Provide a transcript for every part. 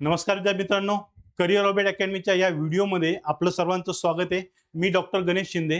नमस्कार विद्यार्थी मित्रांनो, करिअर ऑर्बिट अकॅडमीच्या या व्हिडिओमध्ये आपलं सर्वांचं स्वागत आहे. मी डॉक्टर गणेश शिंदे.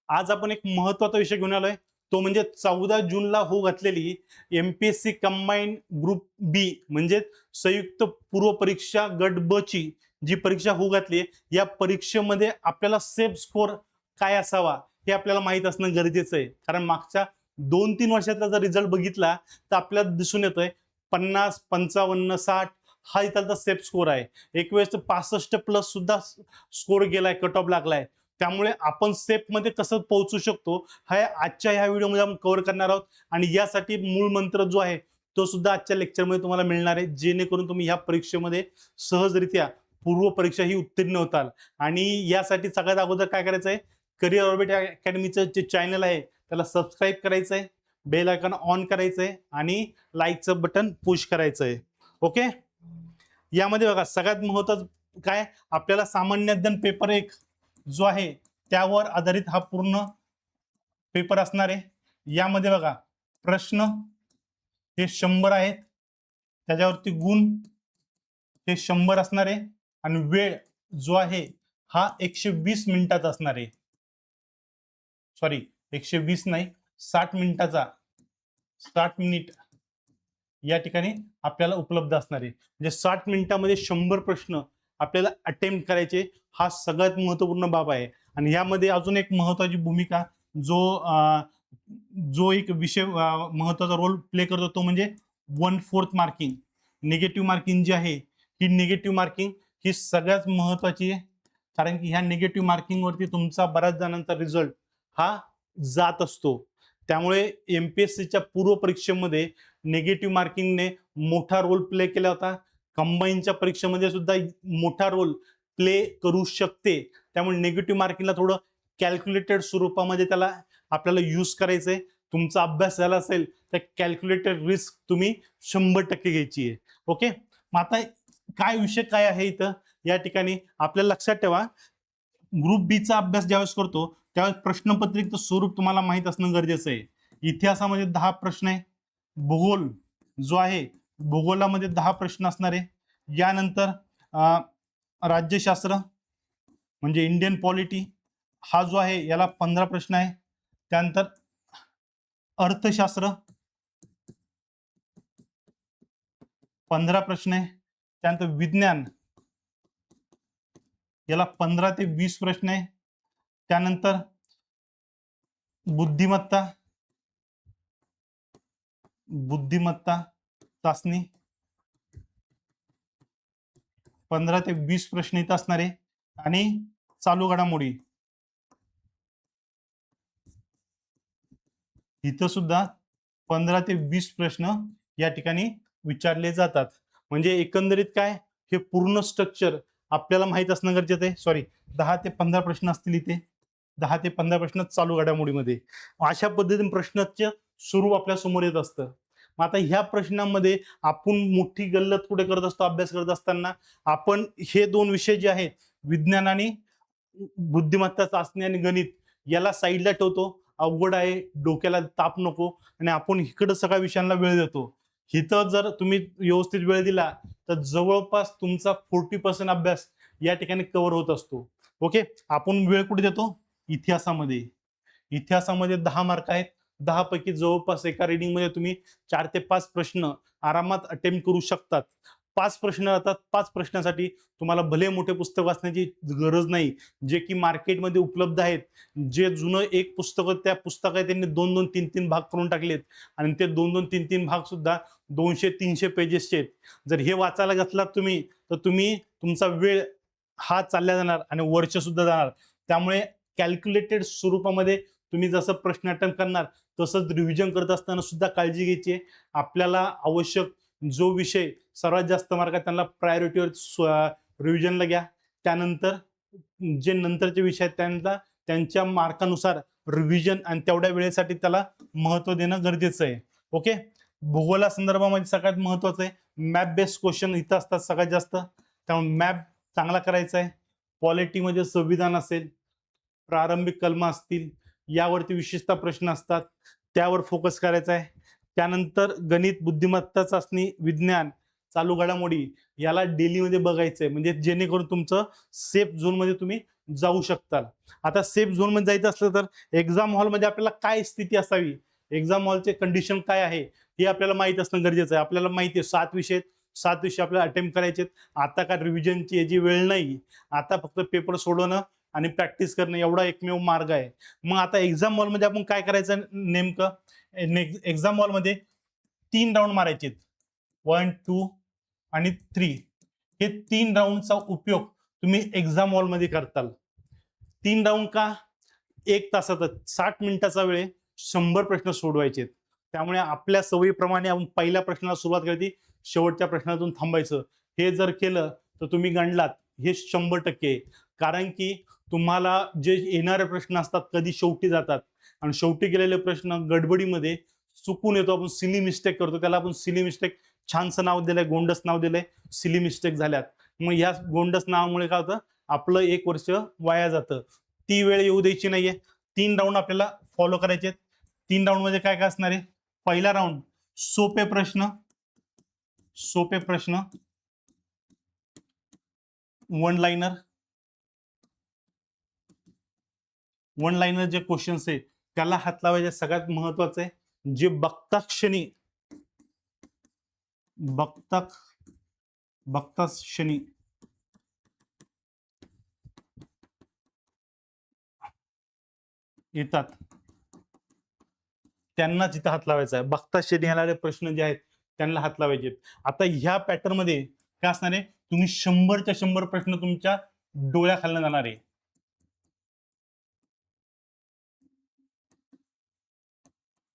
आज आपण एक महत्त्वाचा विषय घेऊन आलोय, तो म्हणजे 14 जूनला होऊ घातलेली MPSC कंबाईन ग्रुप बी म्हणजे संयुक्त पूर्व परीक्षा गट ब ची जी परीक्षा होऊ घातली, या परीक्षेमध्ये आपल्याला सेफ स्कोर काय असावा हे आपल्याला माहीत असणं गरजेचं आहे. कारण मागच्या 2-3 वर्षातला जर रिझल्ट बघितला तर आपल्याला दिसून येतोय 50, 55, 60 हा इथला सेफ स्कोर आहे. एक वेळेस 65 प्लस सुद्धा स्कोर गेलाय, कट ऑफ लागलाय. त्यामुळे आपण सेफ मध्ये कसं पोहोचू शकतो हा आजच्या ह्या व्हिडिओमध्ये आपण कव्हर करणार आहोत. आणि यासाठी मूळ मंत्र जो आहे तो सुद्धा आजच्या लेक्चरमध्ये तुम्हाला मिळणार आहे, जेणेकरून तुम्ही ह्या परीक्षेमध्ये सहजरित्या पूर्व परीक्षा ही उत्तीर्ण होताल. आणि यासाठी सगळ्यात अगोदर काय करायचं आहे, करिअर ऑर्बिट अकॅडमीचं जे चॅनल आहे त्याला सबस्क्राईब करायचं आहे, बेल आयकॉन ऑन करायचं आहे आणि लाईकचं बटन पुश करायचं आहे. ओके. यामध्ये बघा सगळ्यात महत्त्वाचं काय, आपल्याला सामान्य ज्ञान पेपर 1 जो आहे त्यावर आधारित हा पूर्ण पेपर असणार आहे. यामध्ये बघा प्रश्न हे 100 आहेत, त्याच्यावरती गुण हे 100 असणार आहे आणि वेळ जो आहे हा 120 मिनिटाचा असणार आहे. सॉरी 120 नाही, 60 मिनिटाचा, 60 मिनिट या ठिकाणी आपल्याला उपलब्ध असणार आहे. म्हणजे 60 मिनिटामध्ये 100 प्रश्न आपल्याला अटेम्प्ट करायचे, हा सगळ्यात महत्त्वपूर्ण बाब आहे. आणि यामध्ये अजून एक महत्त्वाची भूमिका जो एक विषय महत्त्वाचा रोल प्ले करतो तो म्हणजे 1/4 मार्किंग. निगेटिव्ह मार्किंग जी आहे ही निगेटिव्ह मार्किंग ही सगळ्यात महत्त्वाची आहे. कारण की ह्या निगेटिव्ह मार्किंग वरती तुमचा बऱ्याच जणांचा रिझल्ट हा जात असतो. त्यामुळे MPSCच्या पूर्व परीक्षेमध्ये निगेटिव्ह मार्किंगने मोठा रोल प्ले केला होता. कंबाईनच्या परीक्षेमध्ये सुद्धा मोठा रोल प्ले करू शकते. त्यामुळे निगेटिव्ह मार्किंगला थोडं कॅल्क्युलेटेड स्वरूपामध्ये त्याला आपल्याला यूज करायचंय. तुमचा अभ्यास झाला असेल तर कॅल्क्युलेटेड रिस्क तुम्ही 100% घ्यायची आहे. ओके. मग आता काय विषय काय आहे इथं, या ठिकाणी आपल्याला लक्षात ठेवा, ग्रुप बी चा अभ्यास ज्यावेळेस करतो त्यावेळेस प्रश्नपत्रिकेचं स्वरूप तुम्हाला माहित असणं गरजेचं आहे. इतिहासामध्ये 10 प्रश्न आहे. भूगोल जो आहे भूगोलामध्ये 10 प्रश्न असणार आहे. यानंतर राज्यशास्त्र म्हणजे इंडियन पॉलिटी हा जो आहे याला 15 प्रश्न आहे. त्यानंतर अर्थशास्त्र 15 प्रश्न आहे. त्यानंतर विज्ञान याला 15 ते 20 प्रश्न आहे. त्यानंतर बुद्धिमत्ता चाचणी 15 ते 20 प्रश्न इथं असणार आहे. आणि चालू घडामोडी इथं सुद्धा 15 ते 20 प्रश्न या ठिकाणी विचारले जातात. म्हणजे एकंदरीत काय, हे पूर्ण स्ट्रक्चर आपल्याला माहित असणं गरजेचं आहे. सॉरी 10 ते 15 प्रश्न असतील इथे, 10 ते 15 प्रश्न चालू घडामोडीमध्ये. अशा पद्धतीने प्रश्नाचं स्वरूप आपल्या समोर येत असतं. मग आता ह्या प्रश्नांमध्ये आपण मोठी गल्लत कुठे करत असतो, अभ्यास करत असताना आपण हे 2 विषय जे आहेत विज्ञान आणि बुद्धिमत्ता चाचणी आणि गणित याला साईडला ठेवतो. अवघड आहे, डोक्याला ताप नको, आणि आपण इकडे सगळ्या विषयांना वेळ देतो. इथं जर तुम्ही व्यवस्थित वेळ दिला तर जवळपास तुमचा 40% अभ्यास या ठिकाणी कव्हर होत असतो. ओके. आपण वेळ कुठे देतो, इतिहासामध्ये. इतिहासामध्ये 10 मार्क आहेत. 10 पैकी जवळपास एका रीडिंग मध्ये तुम्ही 4 ते 5 प्रश्न आरामात अटेम्प्ट करू शकतात. 5 प्रश्न राहतात. 5 प्रश्नासाठी तुम्हाला भले मोठे पुस्तक वाचण्याची गरज नाही, जे की मार्केटमध्ये उपलब्ध आहेत. जे जुनं एक पुस्तक त्या पुस्तकात त्यांनी 2-2, 3-3 भाग करून टाकलेत आणि ते 2-2, 3-3 भाग सुद्धा 200-300 पेजेसचे आहेत. जर हे वाचायला घातलात तुम्ही तर तुमचा वेळ हा चालला जाणार आणि वर्ष सुद्धा जाणार. त्यामुळे कॅल्क्युलेटेड स्वरूपामध्ये तुम्ही जसं प्रश्न अटेम्प्ट करणार तसंच रिव्हिजन करत असताना सुद्धा काळजी घ्यायची आहे. आपल्याला आवश्यक जो विषय सर्वात जास्त मार्क आहे त्यांना प्रायोरिटीवर रिव्हिजनला घ्या. त्यानंतर जे नंतरचे विषय आहेत त्यांना त्यांच्या मार्कानुसार रिव्हिजन आणि तेवढ्या वेळेसाठी त्याला महत्त्व देणं गरजेचं आहे. ओके. भूगोला संदर्भामध्ये सगळ्यात महत्त्वाचं आहे मॅप बेस्ड क्वेश्चन इथं असतात सगळ्यात जास्त. त्यामुळे मॅप चांगला करायचा आहे. पॉलिटीमध्ये संविधान असेल, प्रारंभिक कलम असतील, यावरती विशेषतः प्रश्न असतात, त्यावर फोकस करायचा आहे. त्यानंतर गणित, बुद्धिमत्ता चाचणी, विज्ञान चालू घडामोडी याला डेलीमध्ये बघायचंय, म्हणजे जेणेकरून तुमचं सेफ झोनमध्ये तुम्ही जाऊ शकता. आता सेफ झोनमध्ये जायचं असलं तर एक्झाम हॉलमध्ये आपल्याला काय स्थिती असावी, एक्झाम हॉलचे कंडिशन काय आहे हे आपल्याला माहित असणं गरजेचं आहे. आपल्याला माहिती आहे 7 विषय आपल्याला अटेम्प्ट करायचे. आता का रिव्हिजनची याची वेळ नाही, आता फक्त पेपर सोडवणं आणि प्रॅक्टिस करणं एवढा एकमेव मार्ग आहे. मग आता एक्झाम हॉलमध्ये आपण काय करायचं नेमकं, एक्झाम हॉलमध्ये 3 राऊंड मारायचे, 1, 2 आणि 3. हे 3 राऊंडचा उपयोग तुम्ही एक्झाम हॉलमध्ये करताल. 3 राऊंड का, 1 तासाचा 60 मिनिटाचा वेळ 100 प्रश्न सोडवायचे. त्यामुळे आपल्या सवयीप्रमाणे आपण पहिल्या प्रश्नाला सुरुवात करायची, शेवटच्या प्रश्नातून थांबायचं. हे जर केलं तर तुम्ही गणलात, हे 100%. कारण की तुम्हाला जे येणारे प्रश्न असतात कधी शेवटी जातात, आणि शेवटी गेलेले प्रश्न गडबडीमध्ये चुकून येतो, आपण सिली मिस्टेक करतो, त्याला आपण सिली मिस्टेक छानसं नाव दिलंय, गोंडस नाव दिलंय, सिली मिस्टेक झाल्यात. मग या गोंडस नावामुळे काय होतं, आपलं 1 वर्ष वाया जातं. ती वेळ येऊ द्यायची नाहीये. 3 राऊंड आपल्याला फॉलो करायचे. 3 राऊंड मध्ये काय काय असणार आहे, पहिला राऊंड सोपे प्रश्न, वन लाइनर जे क्वेश्चन्स आहे त्याला हात लावायचे. सगळ्यात महत्वाचं आहे जे बघता क्षणी येतात त्यांना जिथं हात लावायचा आहे. बघता क्षणी येणारे प्रश्न जे आहेत त्यांना हात लावायचे. आता ह्या पॅटर्न मध्ये काय असणार आहे, तुम्ही 100च्या 100 प्रश्न तुमच्या डोळ्याखालनं जाणार आहे.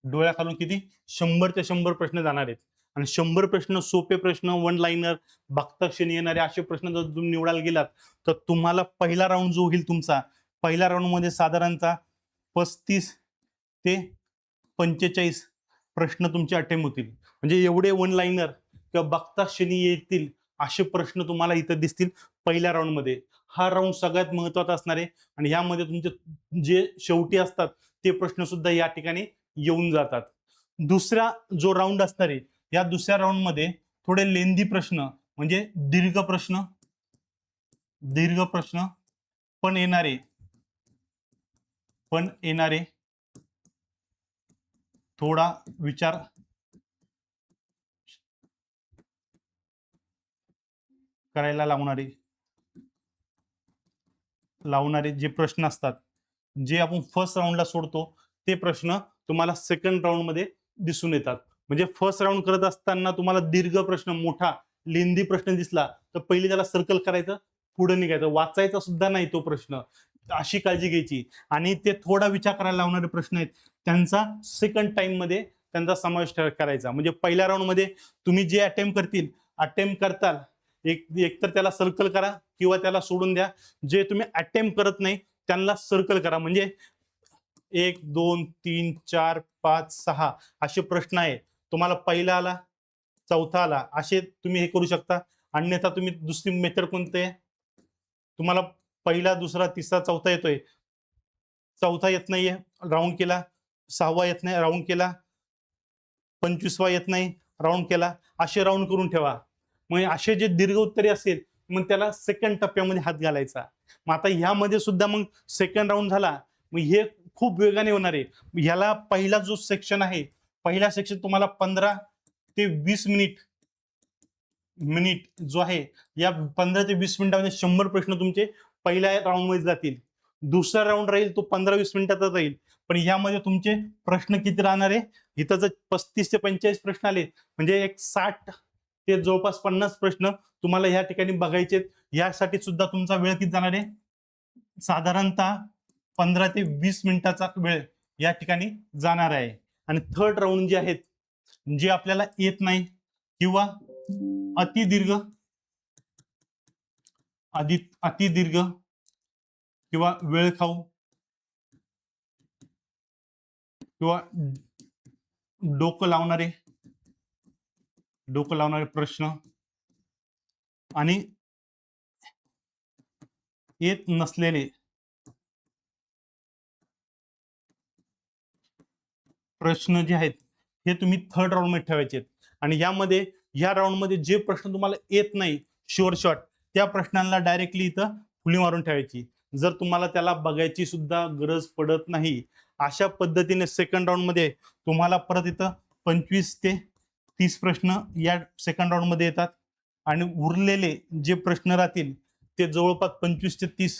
डोळ्याखालून किती, 100च्या 100 प्रश्न जाणार आहेत. आणि 100 प्रश्न सोपे प्रश्न, वन लाइनर, बघता क्षणी येणारे असे प्रश्न जर तुम्ही निवडायला गेलात तर तुम्हाला पहिला राऊंड जो होईल तुमचा, पहिल्या राऊंड मध्ये साधारणतः 35 ते 45 प्रश्न तुमचे अटेम्प्ट होतील. म्हणजे एवढे वन लाइनर किंवा बघता क्षणी येतील असे प्रश्न तुम्हाला इथं दिसतील पहिल्या राऊंड मध्ये. हा राऊंड सगळ्यात महत्वाचा असणार आहे, आणि यामध्ये तुमचे जे शेवटी असतात ते प्रश्न सुद्धा या ठिकाणी येऊन जातात. दुसरा जो राऊंड असणार आहे, या दुसऱ्या राऊंड मध्ये थोडे लेंदी प्रश्न, म्हणजे दीर्घ प्रश्न पण येणारे थोडा विचार करायला लावणारे जे प्रश्न असतात, जे आपण फर्स्ट राऊंडला सोडतो ते प्रश्न तुम्हाला सेकंड राऊंड मध्ये दिसून येतात. म्हणजे फर्स्ट राऊंड करत असताना तुम्हाला दीर्घ प्रश्न, मोठा लेंदी प्रश्न दिसला तर पहिले त्याला सर्कल करायचं, पुढे निघायचं, वाचायचा सुद्धा नाही तो प्रश्न, अशी काळजी घ्यायची. आणि ते थोडा विचार करायला लावणारे प्रश्न आहेत त्यांचा सेकंड टाइम मध्ये त्यांचा समावेश करायचा. म्हणजे पहिल्या राऊंड मध्ये तुम्ही जे अटेम्प्ट करताल, एक तर त्याला सर्कल करा किंवा त्याला सोडून द्या. जे तुम्ही अटेम्प्ट करत नाही त्यांना सर्कल करा. म्हणजे 1, 2, 3, 4, 5, 6 असे प्रश्न आहे, तुम्हाला पहिला आला, चौथा आला, असे तुम्ही हे करू शकता. अन्यथा तुम्ही दुसरी मेथड कोणते आहे, तुम्हाला पहिला, दुसरा, तिसरा, चौथा येतोय, चौथा येत नाहीये राऊंड केला, 6वा येत नाही राऊंड केला, 25वा येत नाही राऊंड केला, असे राऊंड करून ठेवा. मग असे जे दीर्घ उत्तरे असेल मग त्याला सेकंड टप्प्यामध्ये हात घालायचा. मग आता ह्यामध्ये सुद्धा मग सेकंड राऊंड झाला, मग हे खूप वेगाने होणार आहे. ह्याला पहिला जो सेक्शन आहे, पहिला सेक्शन तुम्हाला 15 ते 20 मिनिट जो आहे, या 15 ते 20 मिनिटामध्ये 100 प्रश्न तुमचे पहिल्या राऊंड मध्ये जातील. दुसरा राऊंड राहील तो 15-20 मिनिटाचा राहील, पण यामध्ये तुमचे प्रश्न किती राहणार आहे, इथं जर 35 ते 45 प्रश्न आले म्हणजे एक 60 ते जवळपास 50 प्रश्न तुम्हाला या ठिकाणी बघायचे. यासाठी सुद्धा तुमचा वेळ किती जाणार आहे, साधारणतः 15 ते 20 मिनिटाचा वेळ या ठिकाणी जाणार आहे. आणि थर्ड राऊंड जे आहेत, जे आपल्याला येत नाही किंवा अति दीर्घ किंवा वेळ खाऊ किंवा डोकं लावणारे प्रश्न आणि येत नसलेले प्रश्न जे आहेत हे तुम्ही थर्ड राऊंड मध्ये ठेवायचे. आणि यामध्ये ह्या राऊंडमध्ये जे प्रश्न तुम्हाला येत नाही शुअर शॉट, त्या प्रश्नांना डायरेक्टली इथं फुली मारून ठेवायची. जर तुम्हाला त्याला बघायची सुद्धा गरज पडत नाही, अशा पद्धतीने सेकंड राऊंडमध्ये तुम्हाला परत इथं 25 ते 30 प्रश्न या सेकंड राऊंडमध्ये येतात आणि उरलेले जे प्रश्न राहतील ते जवळपास 25 ते 30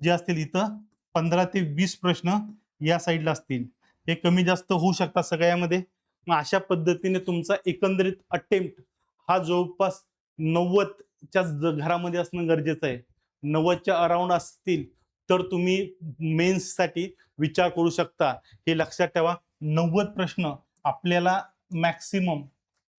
जे असतील, इथं 15 ते 20 प्रश्न या साईडला असतील. हे कमी जास्त होऊ शकतात सगळ्यामध्ये. मग अशा पद्धतीने तुमचा एकंदरीत अटेम्प्ट हा जवळपास 90च्या घरामध्ये असणं गरजेचं आहे. 90च्या अराउंड असतील तर तुम्ही मेन्ससाठी विचार करू शकता. हे लक्षात ठेवा. 90 प्रश्न आपल्याला मॅक्सिमम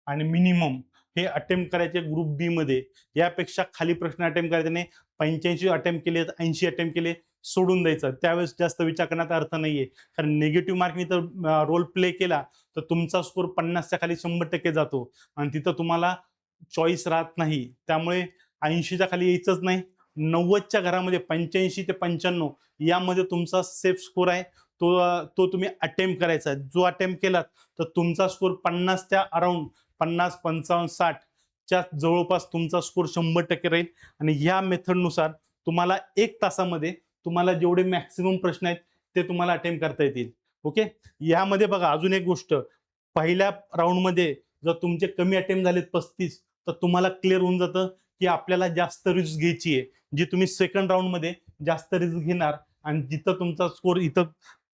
आणि मिनिमम हे अटेम्प्ट करायचे ग्रुप बी मध्ये. यापेक्षा खाली प्रश्न अटेम्प्ट करायचे नाही. 85 अटेम्प्ट केले, 80 अटेम्प्ट केले, सोडून द्यायचं. त्यावेळेस जास्त विचार करण्याचा अर्थ नाहीये. कारण निगेटिव्ह मार्कनी तर रोल प्ले केला तर तुमचा स्कोर 50च्या खाली 100% जातो आणि तिथं तुम्हाला चॉईस राहत नाही. त्यामुळे 80च्या खाली यायचंच नाही. 90च्या घरामध्ये 85 ते 95 यामध्ये तुमचा सेफ स्कोर आहे. तो तुम्ही अटेम्प्ट करायचा. जो अटेम्प्ट केलात तर तुमचा स्कोर 50च्या अराउंड 50, 55, 60 च्या जवळपास तुमचा स्कोर 100% राहील. आणि ह्या मेथडनुसार तुम्हाला 1 तासामध्ये तुम्हाला जेवढे मॅक्सिमम प्रश्न आहेत ते तुम्हाला अटेम्प्ट करता येतील. ओके. यामध्ये बघा अजून एक गोष्ट, पहिल्या राऊंडमध्ये जर तुमचे कमी अटेम्प्ट झालेत 35 तर तुम्हाला क्लिअर होऊन जातं की आपल्याला जास्त रिस्क घ्यायची आहे. जी तुम्ही सेकंड राऊंडमध्ये जास्त रिस्क घेणार आणि जिथं तुमचा स्कोर इथं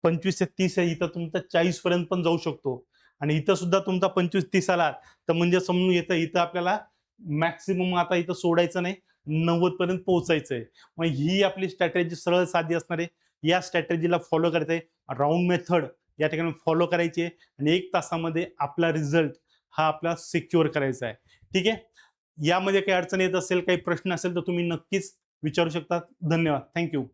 25 ते 30 आहे, इथं तुमचा 40 पर्यंत पण जाऊ शकतो. आणि इथं सुद्धा तुमचा 25-30 आला तर म्हणजे समजून येतं इथं आपल्याला मॅक्सिमम आता इथं सोडायचं नाही, 90 पर्यंत पोहोचायचंय. मग ही आपली स्ट्रॅटेजी सरळ साधी असणार आहे. या स्ट्रॅटेजीला फॉलो करायचंय. राऊंड मेथड या ठिकाणी फॉलो करायची आहे आणि 1 तासामध्ये आपला रिझल्ट हा आपला सिक्युअर करायचा आहे. ठीक आहे. यामध्ये काही अडचण येत असेल, काही प्रश्न असेल तर तुम्ही नक्कीच विचारू शकता. धन्यवाद. थँक्यू.